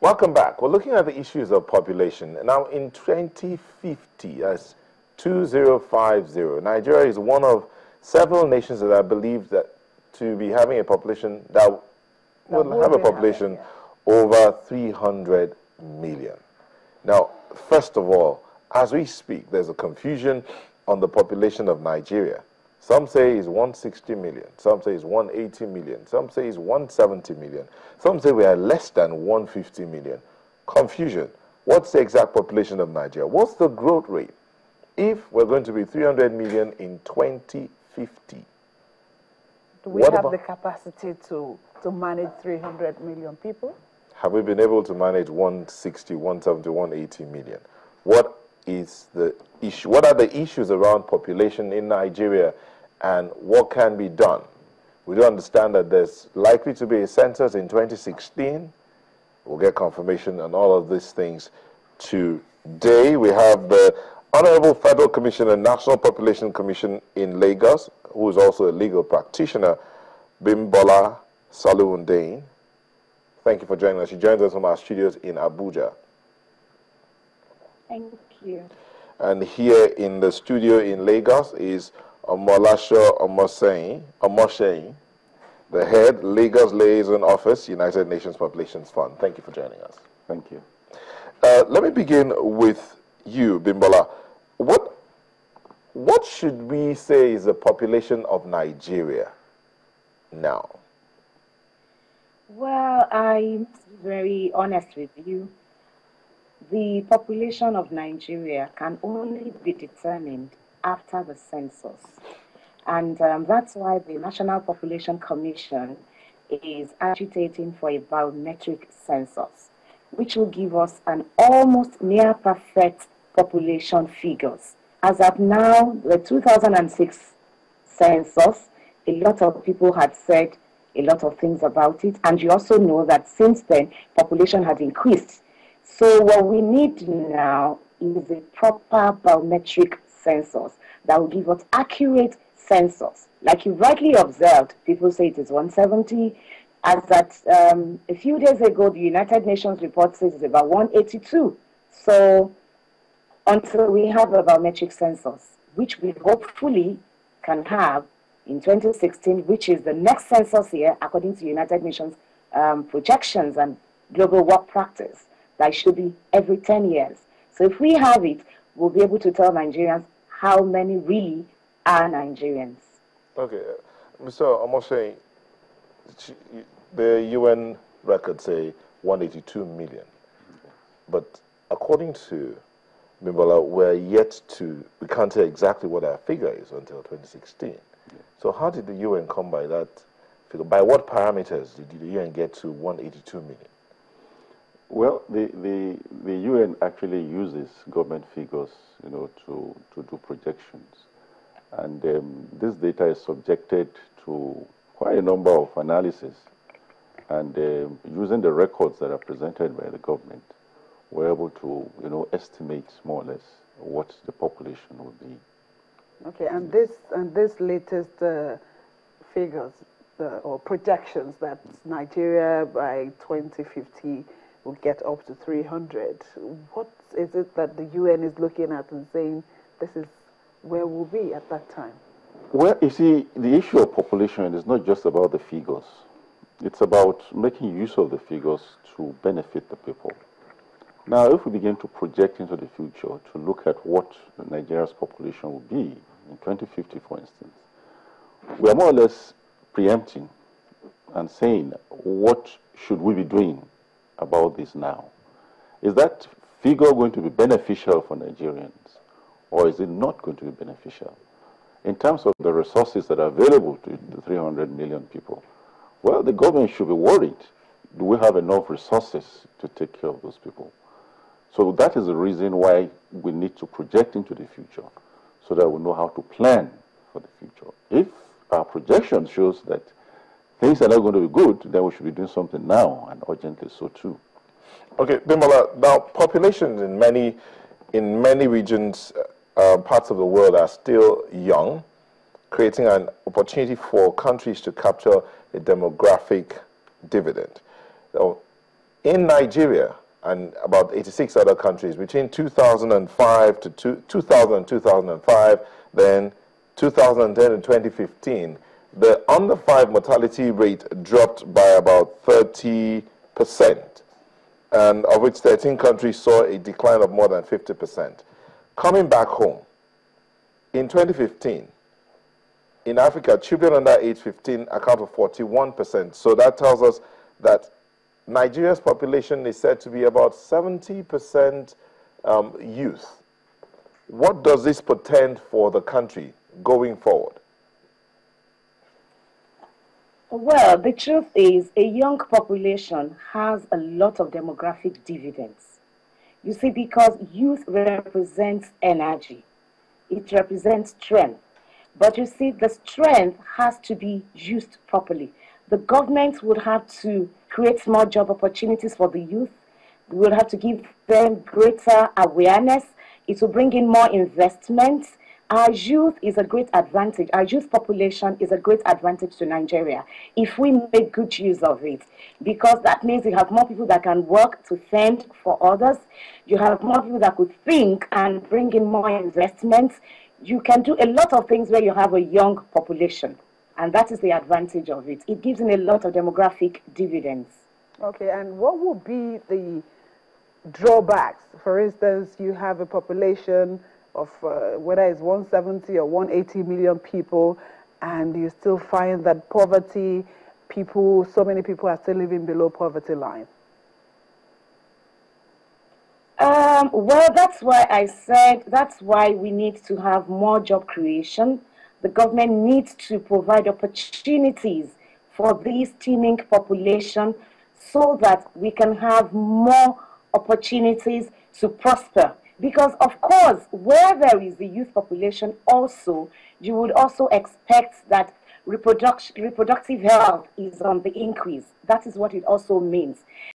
Welcome back. We're looking at the issues of population. Now, in 2050, as 2050, Nigeria is one of several nations that are believed that to be having a population that will have a population over 300 million. Now, first of all, as we speak, there's a confusion on the population of Nigeria. Some say it's 160 million, some say it's 180 million, some say it's 170 million, some say we are less than 150 million. Confusion. What's the exact population of Nigeria? What's the growth rate if we're going to be 300 million in 2050? Do we have the capacity to manage 300 million people? Have we been able to manage 160, 170, 180 million? What is the issue? What are the issues around population in Nigeria, and what can be done? We do understand that there's likely to be a census in 2016. We'll get confirmation on all of these things today. We have the Honorable Federal Commissioner, National Population Commission in Lagos, who is also a legal practitioner, Bimbola Saluundane. Thank you for joining us. She joins us from our studios in Abuja. Thank you. And here in the studio in Lagos is Omolasho Omoshein, the head, Lagos Liaison Office, United Nations Population Fund. Thank you for joining us. Thank you. Let me begin with you, Bimbola. What should we say is the population of Nigeria now? Well, I'm very honest with you. The population of Nigeria can only be determined after the census. And that's why the National Population Commission is agitating for a biometric census, which will give us an almost near perfect population figures. As of now, the 2006 census, a lot of people had said a lot of things about it. And you also know that since then, population has increased. So what we need now is a proper biometric census that will give us accurate census. Like you rightly observed, people say it is 170. As that a few days ago, the United Nations report says it's about 182. So until we have a biometric census, which we hopefully can have in 2016, which is the next census year, according to United Nations projections and global work practice, that should be every 10 years. So if we have it, we'll be able to tell Nigerians how many really are Nigerians. Okay. Mr. Omoshe, the UN records say 182 million. But according to Bimbola, we can't tell exactly what our figure is until 2016. So how did the UN come by that figure? By what parameters did the UN get to 182 million? Well, the UN actually uses government figures, to do projections. And this data is subjected to quite a number of analysis. And using the records that are presented by the government, we're able to, estimate more or less what the population would be. Okay, and this latest figures or projections that Nigeria by 2050 will get up to 300. What is it that the UN is looking at and saying this is where we'll be at that time? Well, you see, the issue of population is not just about the figures. It's about making use of the figures to benefit the people. Now, if we begin to project into the future to look at what Nigeria's population will be in 2050, for instance, we are more or less preempting and saying, what should we be doing about this now? Is that figure going to be beneficial for Nigerians, or is it not going to be beneficial? In terms of the resources that are available to the 300 million people, well, the government should be worried. Do we have enough resources to take care of those people? So that is the reason why we need to project into the future, so that we know how to plan for the future. If our projection shows that things are not going to be good, then we should be doing something now, and urgently so too. Okay, Bimbola, now populations in many regions, parts of the world are still young, creating an opportunity for countries to capture a demographic dividend. So In Nigeria and about 86 other countries, between 2005 to 2000 and 2005, then 2010 and 2015, the under 5 mortality rate dropped by about 30%, and of which 13 countries saw a decline of more than 50%. Coming back home, in 2015, in Africa, children under age 15 account for 41%. So that tells us that Nigeria's population is said to be about 70% youth. What does this portend for the country going forward? Well, the truth is a young population has a lot of demographic dividends. You see, because youth represents energy. It represents strength. But you see, the strength has to be used properly. The government would have to create more job opportunities for the youth. We would have to give them greater awareness. It will bring in more investments. Our youth is a great advantage. Our youth population is a great advantage to Nigeria if we make good use of it. Because that means you have more people that can work to fend for others. You have more people that could think and bring in more investments. You can do a lot of things where you have a young population. And that is the advantage of it. It gives in a lot of demographic dividends. Okay, and what would be the drawbacks? For instance, you have a population of whether it's 170 or 180 million people, and you still find that poverty, so many people are still living below poverty line. Well, that's why I said that's why we need to have more job creation. The government needs to provide opportunities for this teeming population so that we can have more opportunities to prosper. Because, of course, where there is the youth population also, you would also expect that reproductive health is on the increase. That is what it also means.